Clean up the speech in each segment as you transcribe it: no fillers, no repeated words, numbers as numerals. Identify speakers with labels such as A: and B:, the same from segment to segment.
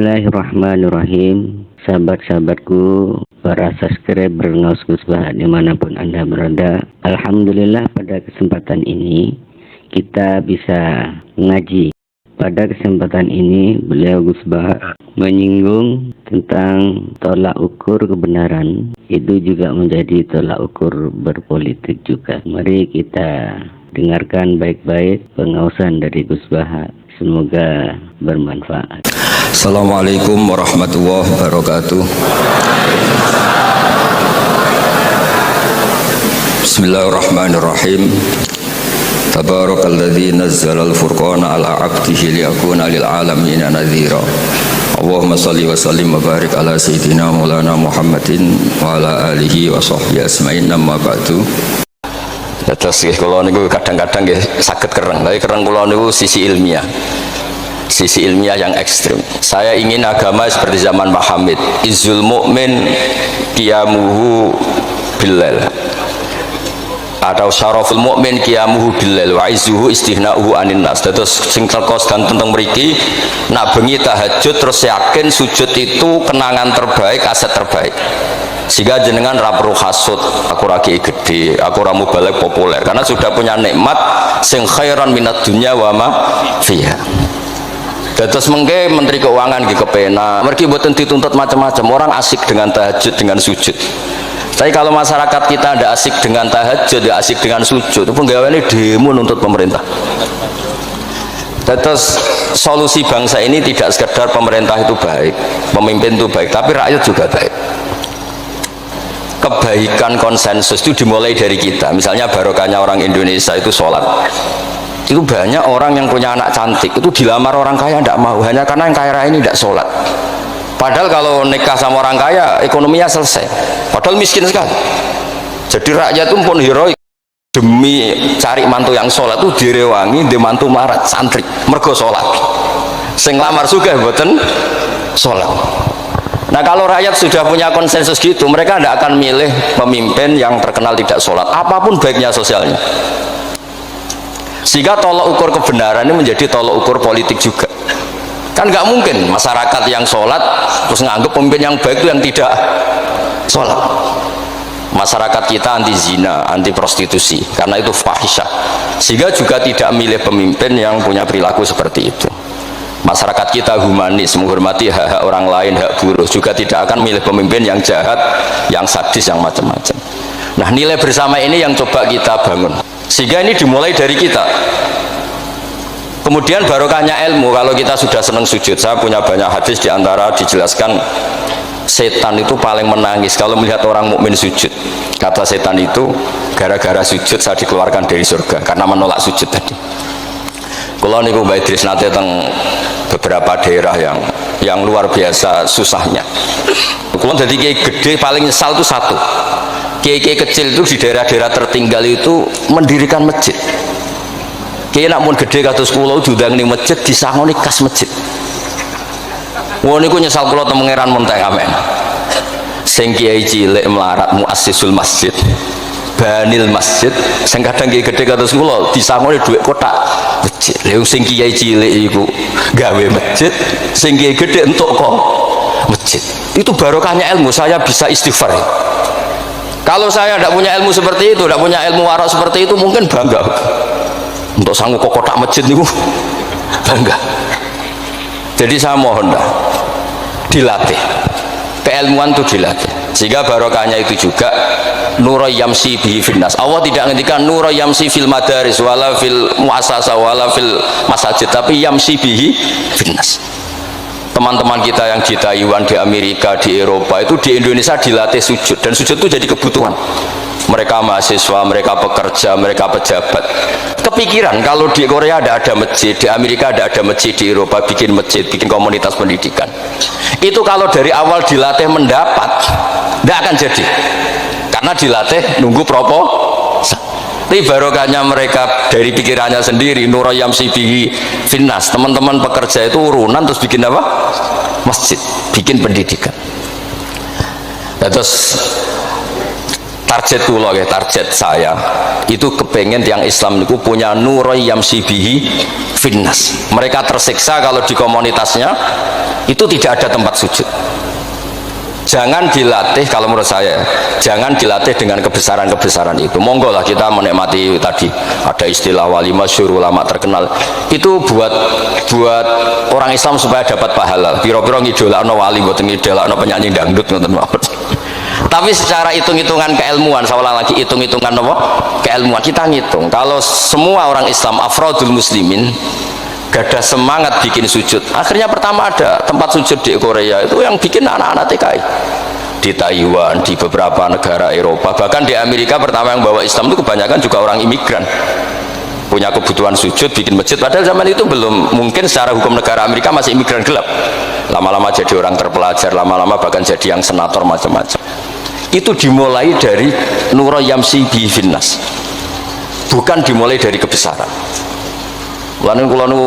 A: Bismillahirrahmanirrahim. Sahabat-sahabatku, para subscriber Ngaus Gus Baha dimanapun Anda berada, Alhamdulillah pada kesempatan ini kita bisa ngaji. Pada kesempatan ini beliau Gus Baha menyinggung tentang tolak ukur kebenaran. Itu juga menjadi tolak ukur berpolitik juga. Mari kita dengarkan baik-baik pengausan dari Gus Baha. Semoga bermanfaat.
B: Assalamualaikum warahmatullahi wabarakatuh. Bismillahirrahmanirrahim. Tabarakalladzi nazzala al-furqana ala 'abdihi liyakuna lil 'alamina nadhira. Allahumma shalli wa sallim wa barik ala sayyidina Maulana Muhammadin wa ala alihi wa sahbihi asma'in, amma ba'du. Terus kalau niku kadang-kadang nggih saged kereng, tapi kereng kula niku sisi ilmiah yang ekstrim. Saya ingin agama seperti zaman Pak Hamid, izul mu'min qiyamuhu billail, atau syaraful mu'min qiyamuhu billail wa izzuhu istighna'uhu anin nas. Terus sing tekos dan tentang mriki nak bengi tahajud terus yakin sujud itu kenangan terbaik, aset terbaik. Sehingga jenengan ra perlu hasud, aku ra gede, aku ra mubalek populer, karena sudah punya nikmat sing khairan minad dunya wa ma fiha. Terus mengke Menteri Keuangan nggih kepenak, mergi mboten dituntut macam-macam, orang asik dengan tahajud, dengan sujud. Tapi kalau masyarakat kita tidak asik dengan tahajud, tidak asik dengan sujud, penggaweane demo nuntut pemerintah. Terus solusi bangsa ini tidak sekedar pemerintah itu baik, pemimpin itu baik, tapi rakyat juga baik. Kebaikan konsensus itu dimulai dari kita. Misalnya barokahnya orang Indonesia itu sholat. Itu banyak orang yang punya anak cantik itu dilamar orang kaya tidak mau, hanya karena yang kaya raya ini tidak sholat. Padahal kalau nikah sama orang kaya ekonominya selesai, padahal miskin sekali. Jadi rakyat itu pun heroik demi cari mantu yang sholat itu direwangi di mantu marat santri mergo sholat. Sing lamar juga boten sholat. Nah kalau rakyat sudah punya konsensus gitu, mereka tidak akan milih pemimpin yang terkenal tidak sholat, apapun baiknya sosialnya. Sehingga tolok ukur kebenaran ini menjadi tolok ukur politik juga. Kan nggak mungkin masyarakat yang sholat terus nganggap pemimpin yang baik itu yang tidak sholat. Masyarakat kita anti zina, anti prostitusi, karena itu fahisyah. Sehingga juga tidak milih pemimpin yang punya perilaku seperti itu. Masyarakat kita humanis, menghormati hak-hak orang lain, hak buruh, juga tidak akan milih pemimpin yang jahat, yang sadis, yang macam-macam. Nah nilai bersama ini yang coba kita bangun, sehingga ini dimulai dari kita. Kemudian barokahnya ilmu. Kalau kita sudah senang sujud, saya punya banyak hadis, diantara dijelaskan setan itu paling menangis kalau melihat orang mukmin sujud. Kata setan itu, gara-gara sujud saya dikeluarkan dari surga karena menolak sujud tadi. Kalau niku Mbak Idris nate teng beberapa daerah yang luar biasa susahnya. Kalau jadi kiai gede paling nyesal itu satu, kiai kecil itu di daerah-daerah tertinggal itu mendirikan masjid. Kiai nak pun gede kados kula diundang ning masjid disangoni kas masjid. Wong niku nyesal kula teng Pangeran Monteng amen. Sing kiai cilik melarat muassisul masjid, banil masjid, sing kadang kiai gede kados kula disangoni dhuwit kotak masjid. Lha sing kiai cilik iku gawe masjid, sing kiai gede entuk kok masjid. Itu barokahnya ilmu, saya bisa istighfar. Kalau saya tidak punya ilmu seperti itu, tidak punya ilmu warak seperti itu, mungkin bangga untuk sanggup kok kotak masjid niku bangga. Jadi saya mohon dah dilatih, keilmuan itu dilatih, sehingga barokahnya itu juga nura yamsi bihi finnas. Allah tidak ngendikan nura yamsi fil madaris wala fil muassasah wala fil masajid, tapi yamsi bihi finnas. Teman-teman kita yang di Taiwan, di Amerika, di Eropa itu di Indonesia dilatih sujud, dan sujud itu jadi kebutuhan. Mereka mahasiswa, mereka pekerja, mereka pejabat. Kepikiran kalau di Korea ada masjid, di Amerika ada masjid, di Eropa bikin masjid, bikin komunitas pendidikan. Itu kalau dari awal dilatih mendapat, tidak akan jadi. Karena dilatih nunggu tapi barokahnya mereka dari pikirannya sendiri, nurayam sibihi finnas. Teman-teman pekerja itu urunan terus bikin apa? Masjid, bikin pendidikan. Terus target kula ya, target saya itu kepengen tiang Islam itu punya nuroy yamsi bihi finnas. Mereka tersiksa kalau di komunitasnya itu tidak ada tempat sujud. Jangan dilatih, kalau menurut saya jangan dilatih dengan kebesaran-kebesaran itu. Monggo lah kita menikmati tadi ada istilah wali masyhur, ulama terkenal itu buat orang Islam supaya dapat pahala. Piro-piro ngidolakno wali, mboten ngidolakno penyanyi dangdut ngoten mawon. Tapi secara hitung-hitungan keilmuan, saya ulang lagi, hitung-hitungan apa? Keilmuan, kita ngitung kalau semua orang Islam afrodul muslimin gada semangat bikin sujud, akhirnya pertama ada tempat sujud di Korea itu yang bikin anak-anak TKI, di Taiwan, di beberapa negara Eropa, bahkan di Amerika pertama yang bawa Islam itu kebanyakan juga orang imigran, punya kebutuhan sujud bikin masjid, padahal zaman itu belum mungkin secara hukum negara Amerika, masih imigran gelap, lama-lama jadi orang terpelajar, lama-lama bahkan jadi yang senator macam-macam. Itu dimulai dari nuro yamsi bi finnas, bukan dimulai dari kebesaran. Lalu kalau nu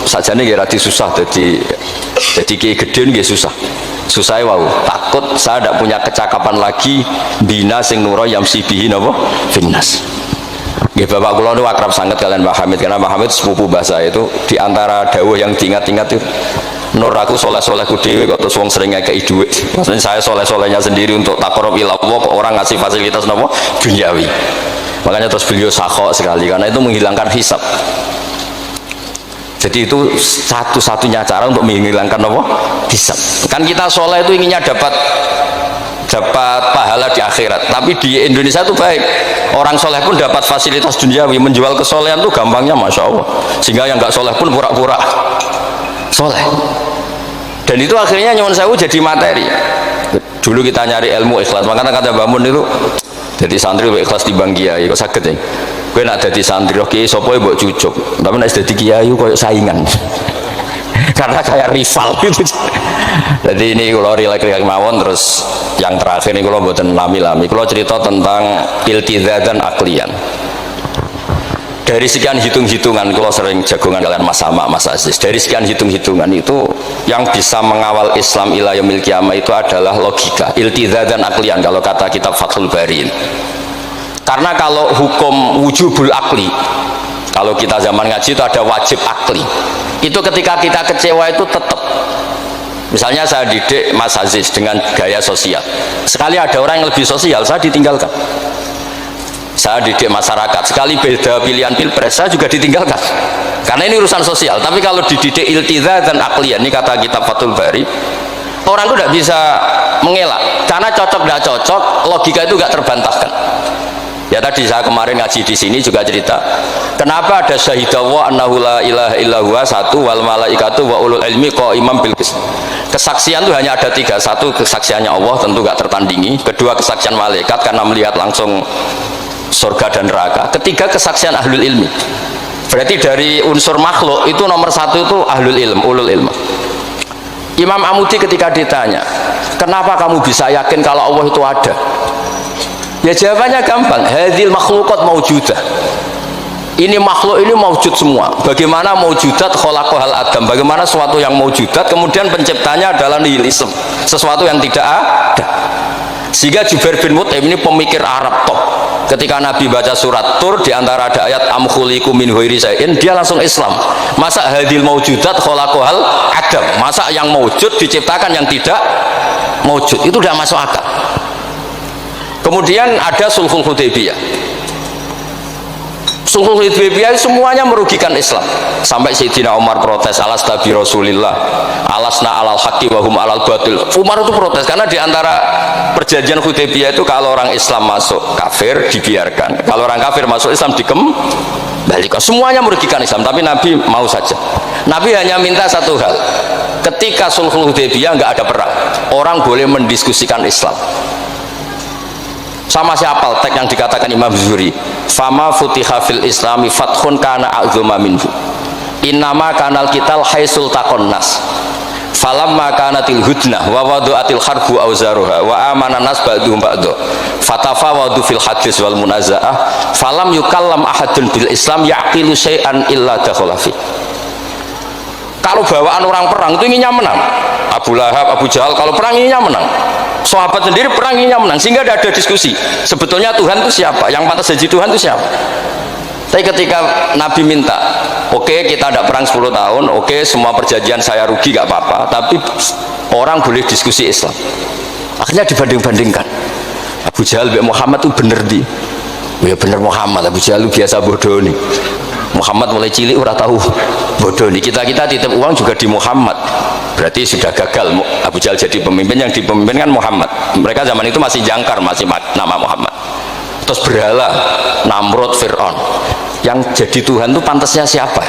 B: sajane nggih radi susah jadi kiai gede nggih susah. Susah wow, takut saya tidak punya kecakapan lagi bina sing nuro yamsi bihi napa finnas. Nggih bapak kula nu akrab sangat kalian Pak Hamid, karena Pak Hamid sepupu bahasa itu di antara dawuh yang diingat-ingat itu nur aku soleh-solehku dhewe kok terus wong sering ngekeki dhuwit. Maksudnya saya soleh-solehnya sendiri untuk taqarrub ila Allah kok orang ngasih fasilitas napa duniawi. Makanya terus beliau sakho sekali karena itu menghilangkan hisab. Jadi itu satu-satunya cara untuk menghilangkan apa? Hisab. Kan kita soleh itu inginnya dapat pahala di akhirat. Tapi di Indonesia itu baik. Orang soleh pun dapat fasilitas duniawi. Menjual kesolehan itu gampangnya Masya Allah. Sehingga yang nggak soleh pun pura-pura soleh. Dan itu akhirnya nyuwun sewu jadi materi. Dulu kita nyari ilmu ikhlas. Makanya kata Mbah Mun itu jadi santri ikhlas di Bang Kiai. Kok sakit ya? Gue nak jadi santri oke, sopo mbok cucuk, tapi nak jadi kiai koyo saingan, karena kayak rival gitu. Jadi ini kalau rilek mawon, terus yang terakhir ini kalau buatan lami-lami, kalau cerita tentang iltizat dan aklian. Dari sekian hitung-hitungan, kalau sering jagongan kalian Mas Sama, Mas Aziz. Dari sekian hitung-hitungan itu, yang bisa mengawal Islam ila yaumil qiyamah itu adalah logika, iltizat dan aklian. Kalau kata kitab Fathul Bari. Karena kalau hukum wujubul akli, kalau kita zaman ngaji itu ada wajib akli, itu ketika kita kecewa itu tetap. Misalnya saya didik Mas Aziz dengan gaya sosial, sekali ada orang yang lebih sosial saya ditinggalkan. Saya didik masyarakat, sekali beda pilihan pilpres saya juga ditinggalkan, karena ini urusan sosial. Tapi kalau dididik iltizat dan aklian, ini kata kitab Fathul Bari, orang itu tidak bisa mengelak, karena cocok tidak cocok, logika itu tidak terbantahkan. Ya tadi saya kemarin ngaji di sini juga cerita, kenapa ada syahidallah annahu la ilaha illallah satu wal malaikatu wa ulul ilmi qaimam bil qist. Kesaksian itu hanya ada tiga, satu kesaksiannya Allah tentu gak tertandingi, kedua kesaksian malaikat karena melihat langsung surga dan neraka, ketiga kesaksian ahlul ilmi. Berarti dari unsur makhluk itu nomor satu itu ahlul ilm, ulul ilm. Imam Amudi ketika ditanya, kenapa kamu bisa yakin kalau Allah itu ada? Ya jawabannya gampang, hadhil makhluqat maujudah. Ini makhluk ini maujud semua. Bagaimana maujudat khalaqahal adam? Bagaimana sesuatu yang maujudat kemudian penciptanya adalah nihilisme, sesuatu yang tidak ada. Sehingga Jubair bin Mut'im ini pemikir Arab top. Ketika Nabi baca surat Tur di antara ada ayat am khuliqu min ghairi syai'in, dia langsung Islam. Masa hadhil maujudat khalaqahal adam? Masa yang maujud diciptakan yang tidak maujud? Itu tidak masuk akal. Kemudian ada Sulhul Hudaybiyah. Sulhul Hudaybiyah semuanya merugikan Islam. Sampai Sayyidina Umar protes, alasna bi Rasulillah, alasna alal haqqi wa hum alal batil. Umar itu protes karena di antara perjanjian Hudaybiyah itu kalau orang Islam masuk kafir dibiarkan, kalau orang kafir masuk Islam dikembalikan. Semuanya merugikan Islam, tapi Nabi mau saja. Nabi hanya minta satu hal. Ketika Sulhul Hudaybiyah nggak ada perang, orang boleh mendiskusikan Islam. Sama siapa teks yang dikatakan Imam Zuhri, fama futiha fil islami fathun kana a'zuma minhu innama kanal kital haisul taqonnas falamma kanatil hudnah wa wadu'atil harbu awzaruha wa amana nas ba'duhum ba'du fatafawadu fil hadis wal munaza'ah falam yukallam ahadun bil islam yaqilu syai'an illa dakholafi. Kalau bawaan orang perang itu inginnya menang, Abu Lahab, Abu Jahal kalau perang inginnya menang. Sahabat sendiri perang ingin menang, sehingga tidak ada diskusi sebetulnya Tuhan itu siapa, yang pantas jadi Tuhan itu siapa. Tapi ketika Nabi minta, oke, kita tidak perang 10 tahun, oke, semua perjanjian saya rugi gak apa-apa, tapi orang boleh diskusi Islam. Akhirnya dibanding-bandingkan, Abu Jahal bin Muhammad itu bener di, ya bener Muhammad, Abu Jahal itu biasa bodoh nih. Muhammad mulai cilik udah tahu bodoh nih. Kita titip uang juga di Muhammad, berarti sudah gagal Abu Jahal jadi pemimpin. Yang dipemimpinkan Muhammad. Mereka zaman itu masih jangkar, masih nama Muhammad. Terus berhala Namrud, Fir'aun. Yang jadi Tuhan itu pantasnya siapa?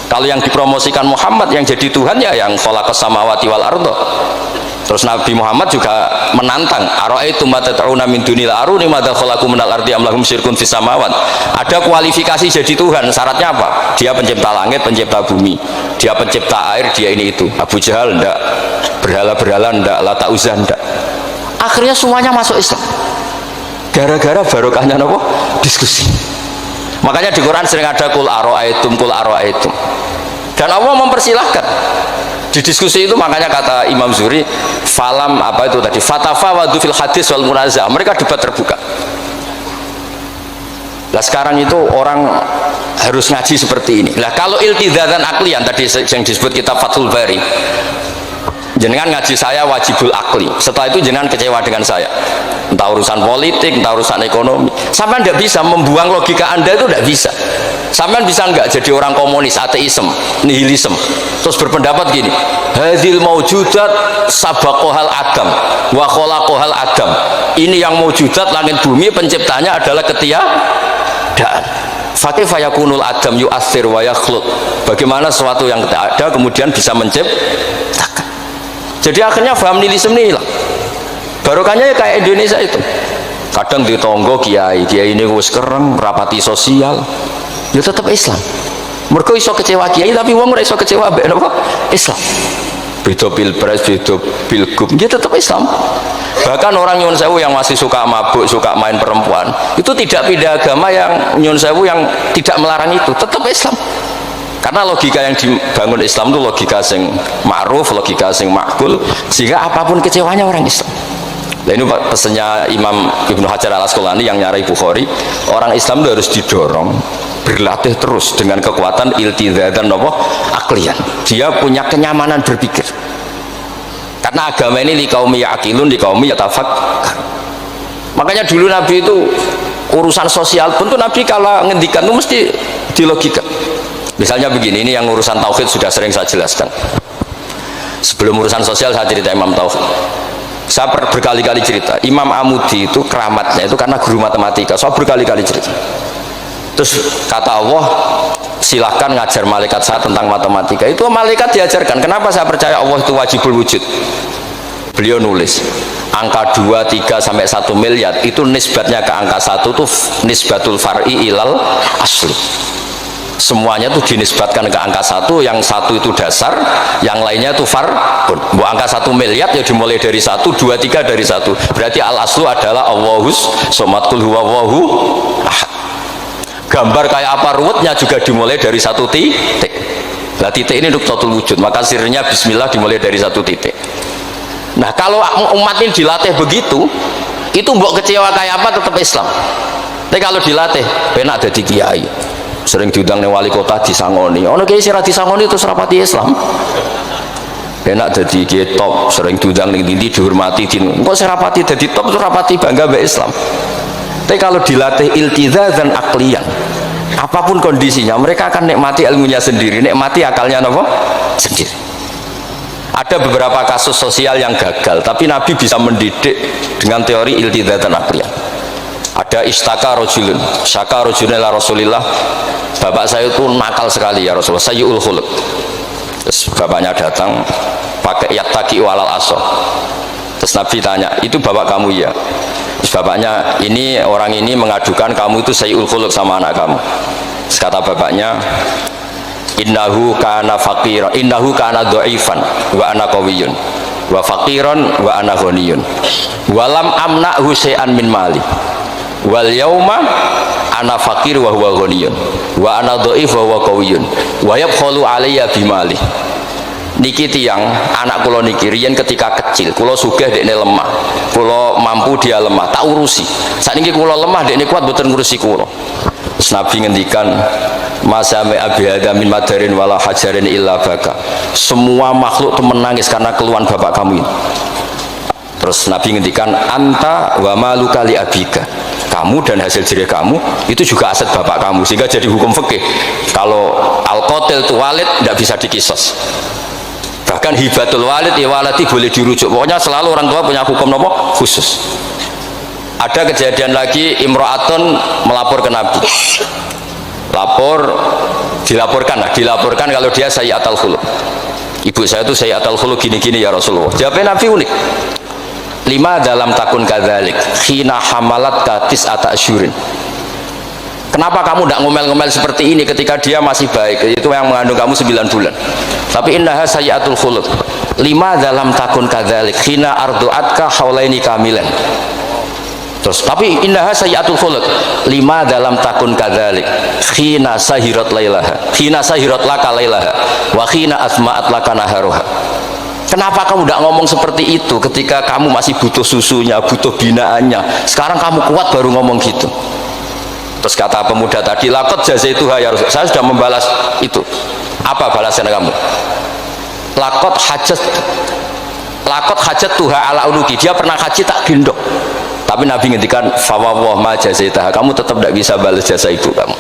B: Kalau yang dipromosikan Muhammad, yang jadi Tuhan ya yang khalaqas samawati wal ardo. Terus Nabi Muhammad juga menantang, ara'aitum ma tad'una min dunil aruni madza khalaqu minal ardi am lahum syirkun fis samawat. Ada kualifikasi jadi Tuhan, syaratnya apa? Dia pencipta langit, pencipta bumi, dia pencipta air, dia ini itu. Abu Jahal ndak, berhala-berhala ndak, Lata Uzza ndak. Akhirnya semuanya masuk Islam. Gara-gara barokahnya apa? Diskusi. Makanya di Quran sering ada kul ara'aitum, kul ara'aitum. Dan Allah mempersilahkan di diskusi itu. Makanya kata Imam Zuhri, falam apa itu tadi, fatafawadu fil hadis wal munazah, mereka debat terbuka. Nah sekarang itu orang harus ngaji seperti ini. Nah kalau iltizatan aklian tadi yang disebut kitab Fathul Bari, jenengan ngaji saya wajibul akli, setelah itu jenengan kecewa dengan saya, entah urusan politik, entah urusan ekonomi. Sampai tidak bisa membuang logika anda, itu tidak bisa. Sampai bisa nggak jadi orang komunis, ateisme, nihilisme, terus berpendapat gini, hadil maujudat sabaqohal adam wa khalaqohal adam. Ini yang maujudat, langit bumi, penciptanya adalah ketiadaan. Fakih fayakunul adam yu'athir wa yakhlut. Bagaimana sesuatu yang tidak ada kemudian bisa menciptakan. Jadi akhirnya faham nihilisme ini hilang. Barokahnya ya kayak Indonesia itu. Kadang di tonggo kiai ini wis kereng, rapati sosial, ya tetap Islam. Mereka iso kecewa kiai, tapi wong ora iso kecewa mbek napa? Islam. Beda pilpres, beda pilgub, dia tetap Islam. Bahkan orang nyun sewu yang masih suka mabuk, suka main perempuan, itu tidak pindah agama. Yang nyun sewu yang tidak melarang itu tetap Islam. Karena logika yang dibangun Islam itu logika sing ma'ruf, logika sing makbul, sehingga apapun kecewanya orang Islam. Nah ini pesannya Imam Ibnu Hajar al Asqalani yang nyarai Bukhari, orang Islam itu harus didorong berlatih terus dengan kekuatan iltizatan aklian. Dia punya kenyamanan berpikir, karena agama ini li qaumi ya'qilun, li qaumi yatafakkar. Makanya dulu Nabi itu urusan sosial pun tuh Nabi kalau ngendikan itu mesti dilogika. Misalnya begini, ini yang urusan tauhid sudah sering saya jelaskan. Sebelum urusan sosial saya cerita Imam Tauhid. Saya berkali-kali cerita, Imam Amudi itu keramatnya itu karena guru matematika. Saya berkali-kali cerita. Terus kata Allah, silahkan ngajar malaikat saya tentang matematika. Itu malaikat diajarkan. Kenapa saya percaya Allah itu wajibul wujud? Beliau nulis, angka 2, 3 sampai 1 miliar itu nisbatnya ke angka 1 itu nisbatul far'i ilal asli. Semuanya itu dinisbatkan ke angka 1, yang 1 itu dasar, yang lainnya itu farbun. Bu angka 1 miliar ya dimulai dari 1, 2, 3 dari 1. Berarti al aslu adalah Allahus somad qul huwallahu ahad. Gambar kayak apa ruwetnya juga dimulai dari 1 titik. Nah titik ini nuqtatul wujud, maka sirnya bismillah dimulai dari 1 titik. Nah kalau umat ini dilatih begitu, itu mbok kecewa kayak apa tetap Islam. Tapi kalau dilatih penak dadi kiai, sering diundang ning wali kota disangoni, ono kiai sing ra disangoni terus rapati Islam. Enak dadi kiai top, sering diundang ning ndi dihormati, kok sing rapati dadi top terus rapati bangga mbek Islam. Tapi kalau dilatih iltizazan aklian, apapun kondisinya mereka akan nikmati ilmunya sendiri, nikmati akalnya apa? Sendiri. Ada beberapa kasus sosial yang gagal, tapi Nabi bisa mendidik dengan teori iltizazan aklian. Ada istaka rojulun, syaka rojulun ila Rasulillah, bapak saya itu nakal sekali ya Rasulullah, sayyul khuluq. Terus bapaknya datang pakai yattaki walal aso. Terus Nabi tanya, itu bapak kamu ya? Terus bapaknya, ini orang ini mengadukan kamu itu sayyul khuluq sama anak kamu. Terus kata bapaknya, innahu kana faqiran, innahu kana dhaifan wa ana qawiyyun wa faqiran wa ana ghaniyun wa lam amna'hu syai'an min mali wal yauma ana faqir wa huwa ghaniyun wa ana dhaif wa huwa qawiyyun wa yabkhalu alayya bimali. niki tiang anak kula niki riyen ketika kecil kula sugih dekne lemah, kula mampu dia lemah, tak urusi. Sakniki kula lemah dekne kuat mboten ngurusi kula. Terus Nabi ngendikan masame abi min madarin wala hajarin illa baka. Semua makhluk itu menangis karena keluhan bapak kamu ini. Terus Nabi ngendikan anta wa maluka li abika. Kamu dan hasil jerih kamu itu juga aset bapak kamu, sehingga jadi hukum fikih kalau al-qatil itu walid tidak bisa dikisos. Bahkan hibatul walid ya waladi boleh dirujuk. Pokoknya selalu orang tua punya hukum nopo khusus. Ada kejadian lagi, imro'atun melapor ke Nabi, dilaporkan kalau dia sayyi'atul khuluq, ibu saya itu sayyi'atul khuluq gini-gini ya Rasulullah. Jawabnya Nabi unik, lima dalam takun kadzalik khina hamalat katis ata asyurin. Kenapa kamu tidak ngomel-ngomel seperti ini ketika dia masih baik, itu yang mengandung kamu 9 bulan. Tapi innaha sayyi'atul khuluq lima dalam takun kadzalik khina ardu'atka haulaini kamilan. Terus tapi innaha sayyi'atul khuluq lima dalam takun kadzalik khina sahirat lailaha khina sahirat laka lailaha wa khina asma'at laka naharuha. Kenapa kamu tidak ngomong seperti itu ketika kamu masih butuh susunya, butuh binaannya? Sekarang kamu kuat baru ngomong gitu. Terus kata pemuda tadi, laqad jazaituha ya Rasul, saya sudah membalas itu. Apa balasan kamu? Laqad hajat tuha ala unuki, dia pernah haji tak gendong. Tapi Nabi ngendikan fawwah ma jazaitaha, kamu tetap tidak bisa balas jasa ibu kamu.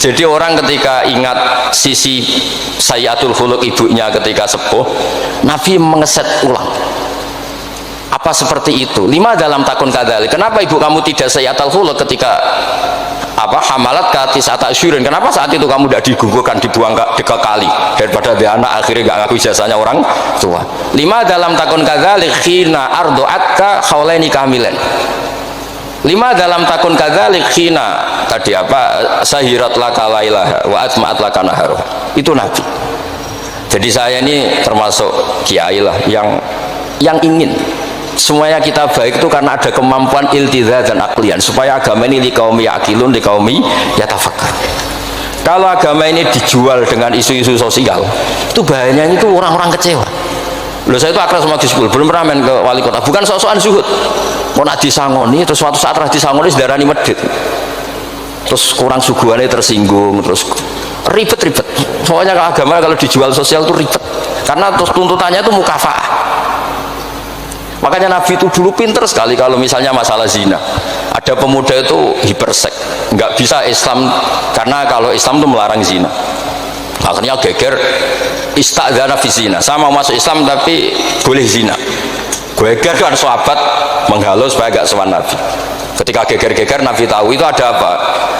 B: Jadi orang ketika ingat sisi sayyi'atul khuluq ibunya ketika sepuh, Nabi mengeset ulang. Apa seperti itu? Lima dalam takun kadzalik. Kenapa ibu kamu tidak sayyi'atul khuluq ketika hamalat katis ata asyurin? Kenapa saat itu kamu tidak digugurkan, dibuang ke kali daripada dia anak akhirnya nggak ngaku jasanya orang tua? Lima dalam takun kadzalik khina ardu'atka haulaini kamilan. Lima dalam takun kadzalik khina tadi sahirat laka lailaha wa atma'at laka naharuha. Itu Nabi. Jadi saya ini termasuk kiai lah yang ingin semuanya kita baik itu karena ada kemampuan iltizaz dan aklian, supaya agama ini liqaumi yaqilun liqaumi yatafakkar. Kalau agama ini dijual dengan isu-isu sosial, itu bahayanya itu orang-orang kecewa. Loh, saya itu akrab sama Gus Ipul, belum pernah main ke wali kota, bukan sok-sokan zuhud. Mau nak disangoni, terus suatu saat disangoni sedarani medit, terus kurang suguhannya tersinggung, terus ribet-ribet. Soalnya kalau agama kalau dijual sosial itu ribet, karena terus tuntutannya itu mukafaah. Makanya Nabi itu dulu pinter sekali kalau misalnya masalah zina. Ada pemuda itu hipersek, nggak bisa Islam, karena kalau Islam itu melarang zina. Akhirnya geger istadzana fi zina, sama masuk Islam tapi boleh zina. Geger kan sahabat menghalau supaya gak sowan Nabi. Ketika geger-geger Nabi tahu itu ada apa?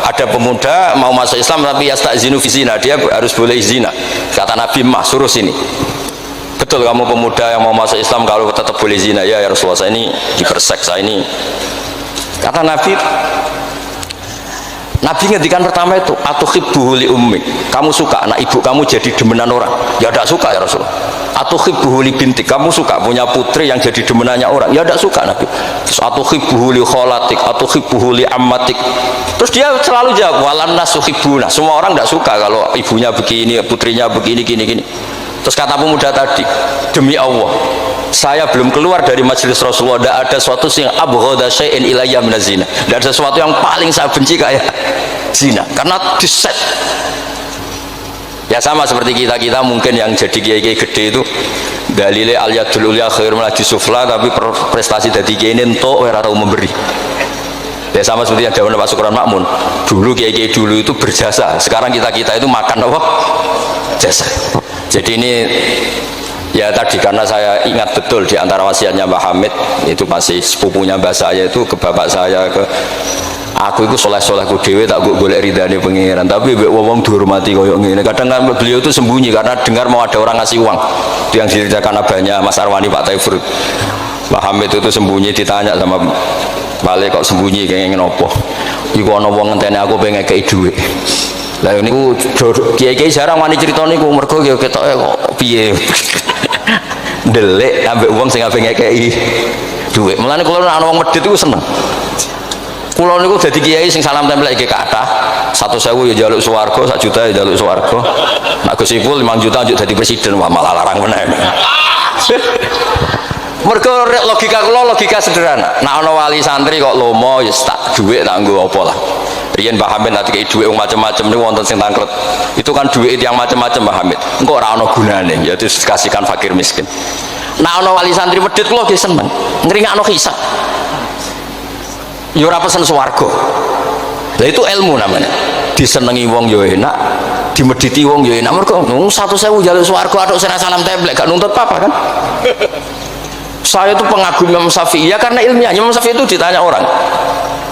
B: Ada pemuda mau masuk Islam tapi yastadzinu fi zina, dia harus boleh zina. Kata Nabi, mah suruh sini. Betul kamu pemuda yang mau masuk Islam kalau tetap boleh zina? Ya Rasulullah, saya ini dipersek, saya ini. Kata Nabi ngendikan pertama itu atuhibbuhu li ummi, kamu suka anak ibu kamu jadi demenan orang? Ya tidak suka ya Rasulullah. Atuhibbuhu li bintik, kamu suka punya putri yang jadi demenannya orang? Ya tidak suka Nabi. Terus atuhibbuhu li kholatik, atuhibbuhu li ammatik. Terus dia selalu jawab walan nasuhibbuna, semua orang tidak suka kalau ibunya begini, putrinya begini, gini. Terus kata pemuda tadi, demi Allah, saya belum keluar dari majelis Rasulullah, tidak ada sesuatu yang abghadha syai'in ilayya minaz zina, tidak ada sesuatu yang paling saya benci kayak zina, karena diset. Ya sama seperti kita mungkin yang jadi kiai-kiai gede itu dalile al yadul ulya khairul minal sufla, tapi prestasi dari kiai ini entuk ora tau memberi. Ya sama seperti yang dawuh Pak Sukron Makmun, dulu kiai-kiai dulu itu berjasa, sekarang kita itu makan apa? Jasa. Jadi ini ya tadi karena saya ingat betul di antara wasiatnya Mbah Hamid, itu masih sepupunya mbah saya itu ke bapak saya, ke aku itu soleh-solehku dewe tak golek ridane pengiran, tapi wong dihormati koyo ngene. Kadang kan beliau itu sembunyi karena dengar mau ada orang ngasih uang. Itu yang diceritakan abahnya Mas Arwani Pak Taifur. Mbah Hamid itu sembunyi, ditanya sama balik kok sembunyi kayak ngene opo. Iku ana wong ngenteni aku pengen ngekeki dhuwit. Lah niku kiai-kiai jarang wani crita niku mergo ya ketoke kok piye. Ndelik ambek wong sing ape ngekeki dhuwit. Mulane kula nek ana wong medhit iku seneng. Kulo niku dadi kiai sing salam tempel iki kathah. 1.000 ya njaluk swarga, 1 juta ya njaluk swarga. Nek Gus Ipul 5 juta njuk dadi presiden, wah malah larang meneh. Mergo logika kula logika sederhana. Nek ana wali santri kok lomo ya tak dhuwit tak nggo apa lah. Riyen Mbah Hamid nanti kei dhuwit macam-macam niku wonten sing tangklet. Itu kan dhuwit yang macam-macam Mbah Hamid. Engko ora ana gunane, ya dikasihkan fakir miskin. Nek ana wali santri medhit kula nggih seneng. Ngringakno kisah. Ya ora pesen swarga. Lah itu ilmu namanya. Disenengi wong ya enak, dimedhiti wong ya enak. Mergo 1.000 njaluk swarga atuk sira salam templek gak nuntut apa kan? Saya itu pengagum Imam Syafi'i ya karena ilmiah. Imam Syafi'i itu ditanya orang.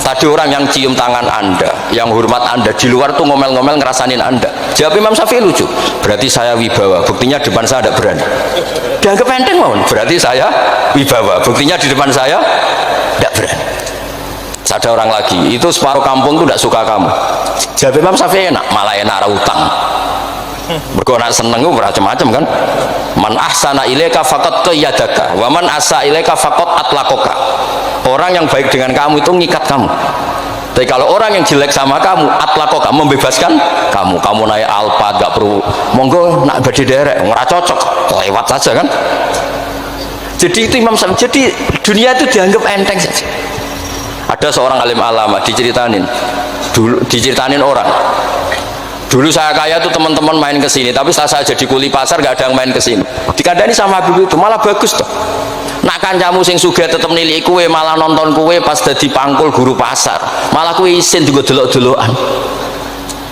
B: Tadi orang yang cium tangan Anda, yang hormat Anda di luar tuh ngomel-ngomel ngerasanin Anda. Jawab Imam Syafi'i lucu. Berarti saya wibawa. Buktinya depan saya ada berani. Dianggap enteng mohon. Berarti saya wibawa. Buktinya di depan saya tidak berani. Ada orang lagi, itu separuh kampung tuh tidak suka kamu. Jawab Imam Syafi'i enak, malah enak utang. Mergo nak seneng ku macam-macam kan. Man ahsana ilaika faqad qayyadaka wa man asa ilaika faqad atlaqaka. Orang yang baik dengan kamu itu ngikat kamu. Tapi kalau orang yang jelek sama kamu, atlaqaka, membebaskan kamu. Kamu naik Alphard gak perlu monggo nak badhe derek, ora cocok, lewat saja kan. Jadi itu Imam Syafi'i. Jadi dunia itu dianggap enteng saja. Ada seorang alim alama diceritain orang. Dulu saya kaya tuh teman-teman main ke sini, tapi setelah saya jadi kuli pasar gak ada yang main ke sini. Dikandani sama Habib itu malah bagus toh. Nak kancamu sing sugih tetep nilai kue, malah nonton kue pas dadi pangkul guru pasar. Malah kue isin juga delok-delokan.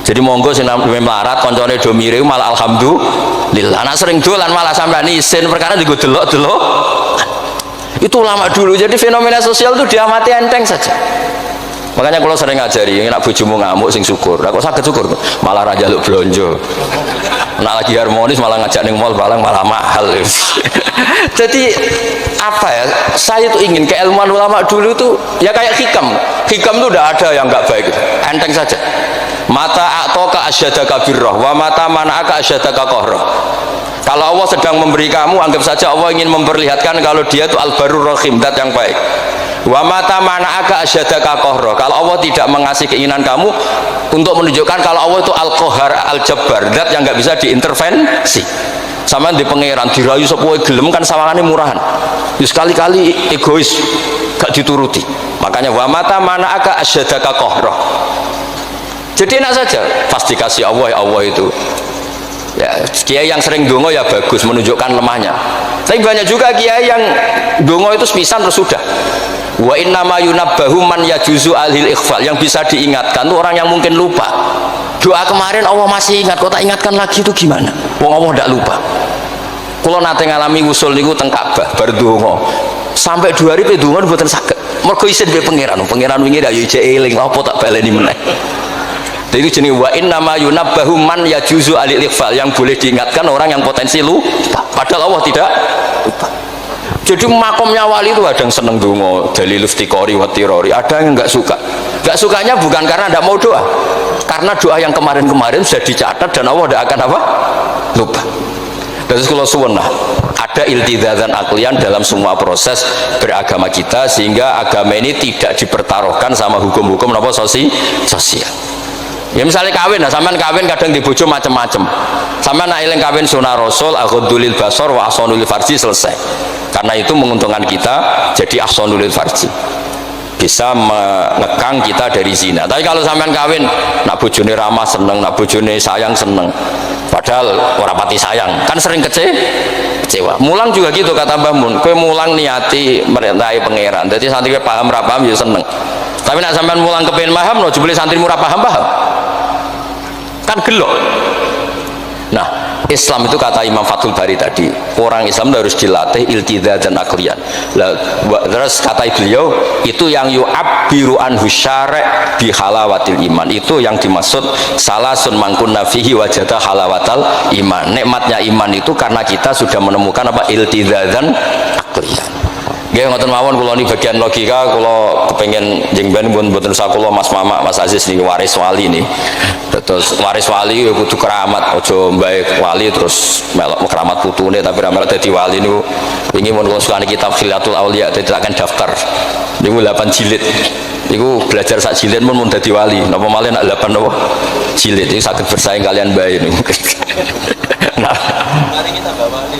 B: Jadi monggo sing nampi melarat koncone do mirip malah alhamdulillah. Nak sering dolan malah sampean isin perkara juga delok-delok. Itu ulama dulu. Jadi fenomena sosial itu diamati enteng saja. Makanya kalau sering ngajari, nak bojomu ngamuk sing syukur. Kok saged syukur? Malah ra njaluk blonjo. Nak lagi harmonis malah ngajak ning mall barang malah mahal. Jadi apa ya? Saya itu ingin keilmuan ulama dulu itu ya kayak hikam. Hikam itu udah ada yang enggak baik. Enteng saja. Mata a'taka asyadaka birrah wa mata mana'aka asyadaka qahrah. Kalau Allah sedang memberi kamu, anggap saja Allah ingin memperlihatkan kalau dia itu al-barur rahim, dat yang baik. Wa mata mana'aka asyadaka qahrah. Kalau Allah tidak mengasih keinginan kamu untuk menunjukkan kalau Allah itu al-qahar, al-jabbar, dat yang nggak bisa diintervensi. Sama di pangeran dirayu sepuh gelem kan sawangannya murahan. Sekali-kali egois, gak dituruti. Makanya wa mata mana'aka asyadaka qahrah. Jadi enak saja, pasti kasih Allah, ya Allah itu. Ya, kiai yang sering dongo ya bagus, menunjukkan lemahnya. Tapi banyak juga kiai yang dongo itu sepisan terus sudah. Wa innama yunabbahu man yajuzu alil ikhfal, yang bisa diingatkan itu orang yang mungkin lupa. Doa kemarin Allah masih ingat, kok tak ingatkan lagi itu gimana? Wong Allah tidak lupa. Kalau nate ngalami usul niku teng Ka'bah bar dongo. Sampai 2 hari pe dongo mboten saged. Mergo isin be pangeran. Pangeran wingi ya ijek eling apa tak baleni meneh. Jadi itu jenis wa innama yunabbahu man yajuzu alil ikhfal, yang boleh diingatkan orang yang potensi lupa. Padahal Allah tidak lupa. Jadi makomnya wali itu ada yang seneng dongo dalil iftiqori wa tirori, ada yang enggak suka. Enggak sukanya bukan karena tidak mau doa, karena doa yang kemarin-kemarin sudah dicatat dan Allah tidak akan apa? Lupa. Dan kalau suwun lah, ada iltizazan aklian dalam semua proses beragama kita, sehingga agama ini tidak dipertaruhkan sama hukum-hukum apa sosial. Ya misalnya kawin, nah sampean kawin kadang di bojo macam-macam. Sampean nak eling kawin sunah Rasul, aghdulil basar wa ahsanul farji, selesai. Karena itu menguntungkan kita, jadi ahsanul farji. Bisa mengekang kita dari zina. Tapi kalau sampean kawin, nak bojone ramah seneng, nak bojone sayang seneng. Padahal ora pati sayang, kan sering kecewa. Mulang juga gitu kata Mbah Mun. Kowe mulang niati merintahi pangeran. Jadi santri paham ra paham ya seneng. Tapi nak sampean mulang kepengen paham no, jebule santri murah paham kan gelok. Nah, Islam itu kata Imam Fathul Bari tadi, orang Islam harus dilatih iltizaz dan aklian. Terus kata beliau, itu yang yu'abbiru anhu syara' bi halawatil iman. Itu yang dimaksud salasun mangkunna fihi wajada halawatal iman. Nikmatnya iman itu karena kita sudah menemukan apa? Iltizaz dan aklian. Nggih ngoten mawon, kula ini bagian logika, kula kepengen jengben mboten usah kula Mas Mama, Mas Aziz niki waris wali nih. Terus waris wali kudu keramat, aja mbae wali terus melok keramat putune tapi ra melok dadi wali niku. Wingi mun kula sukani kitab Khilatul Auliya, dadi akan daftar. Niku 8 jilid. Iku belajar sak jilid pun mun dadi wali. Napa malih nak 8 napa? Jilid iki saged bersaing kalian bae niku. Nah, mari kita bawa wali.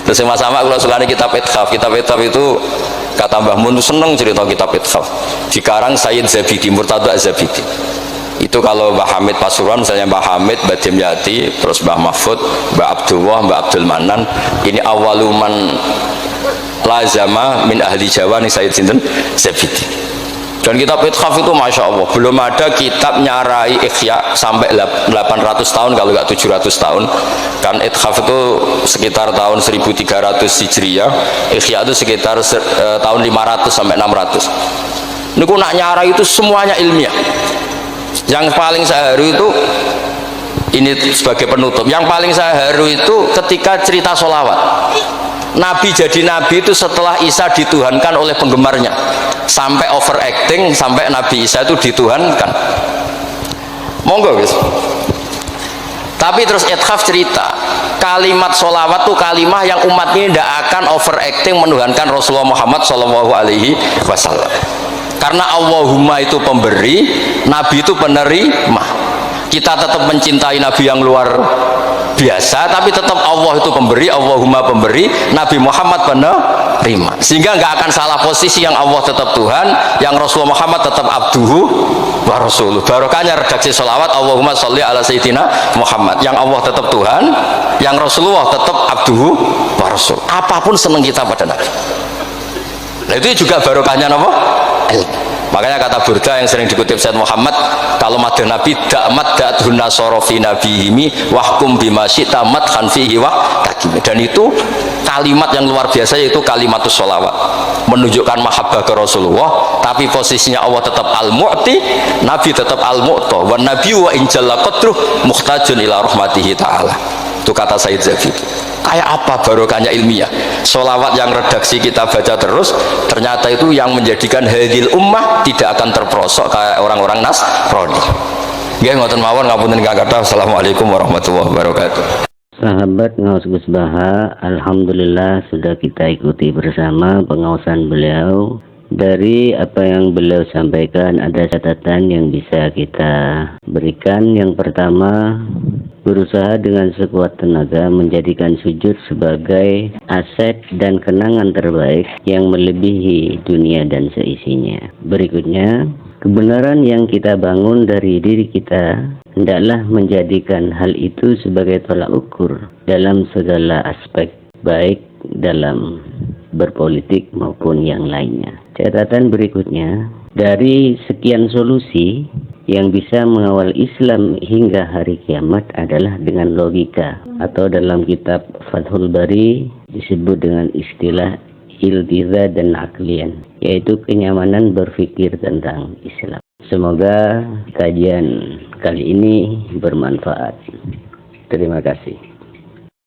B: Terus sama-sama kalau sukane kitab Ithaf. Kitab Ithaf itu kata Mbah Mun seneng cerita kitab Ithaf. Dikarang Sayyid Zabidi, Murtada Zabidi. Itu kalau Mbah Hamid Pasuruan, misalnya Mbah Hamid, Mbah Dimyati, terus Mbah Mahfud, Mbah Abdullah, Mbah Abdul Manan, ini awaluman lazama min ahli Jawa nih Sayyid Sinten Zabidi. Dan kitab Ithaf itu Masya Allah belum ada kitab nyarai Ikhya sampai 800 tahun kalau nggak 700 tahun. Kan Ithaf itu sekitar tahun 1300 Hijriyah, Ikhya itu sekitar tahun 500 sampai 600. Ini nak nyarai itu semuanya ilmiah. Yang paling saya haru itu ini sebagai penutup, yang paling saya haru itu ketika cerita sholawat. Nabi jadi nabi itu setelah Isa dituhankan oleh penggemarnya, sampai overacting sampai Nabi Isa itu dituhankan. Monggo guys. Tapi terus Ithaf cerita kalimat sholawat itu kalimah yang umat ini tidak akan overacting menuhankan Rasulullah Muhammad SAW. Karena Allahumma itu pemberi, Nabi itu penerima. Kita tetap mencintai Nabi yang luar biasa, tapi tetap Allah itu pemberi, Allahumma pemberi, Nabi Muhammad penerima. Sehingga nggak akan salah posisi, yang Allah tetap Tuhan, yang Rasulullah Muhammad tetap abduhu wa rasuluh. Barokahnya redaksi sholawat Allahumma sholli ala sayyidina Muhammad, yang Allah tetap Tuhan, yang Rasulullah tetap abduhu wa rasul. Apapun senang kita pada Nabi. Nah itu juga barokahnya apa? Makanya kata Burda yang sering dikutip Sayyid Muhammad, kalau madah Nabi da'mat da'adhun nasara fi nabihimi wahkum bima syi'ta madhan fihi wa takimi. Dan itu kalimat yang luar biasa, yaitu kalimatus sholawat, menunjukkan mahabbah ke Rasulullah, tapi posisinya Allah tetap al-mu'ti, Nabi tetap al-mu'ta, wa nabi wa injalla qadruh muhtajun ila rahmatihi ta'ala. Itu kata Sayyid Zabidi. Kayak apa barokahnya ilmiah, sholawat yang redaksi kita baca terus, ternyata itu yang menjadikan hadil ummah tidak akan terperosok kayak orang-orang Nasrani. Nggih ngoten mawon, ngapunten ingkang kathah. Assalamualaikum warahmatullahi wabarakatuh.
A: Sahabat Ngaus Gus Baha, alhamdulillah sudah kita ikuti bersama pengawasan beliau. Dari apa yang beliau sampaikan ada catatan yang bisa kita berikan. Yang pertama, berusaha dengan sekuat tenaga menjadikan sujud sebagai aset dan kenangan terbaik yang melebihi dunia dan seisinya. Berikutnya, kebenaran yang kita bangun dari diri kita hendaklah menjadikan hal itu sebagai tolak ukur dalam segala aspek, baik dalam berpolitik maupun yang lainnya. Catatan berikutnya, dari sekian solusi yang bisa mengawal Islam hingga hari kiamat adalah dengan logika, atau dalam kitab Fathul Bari disebut dengan istilah iltiza dan aklian, yaitu kenyamanan berpikir tentang Islam. Semoga kajian kali ini bermanfaat. Terima kasih.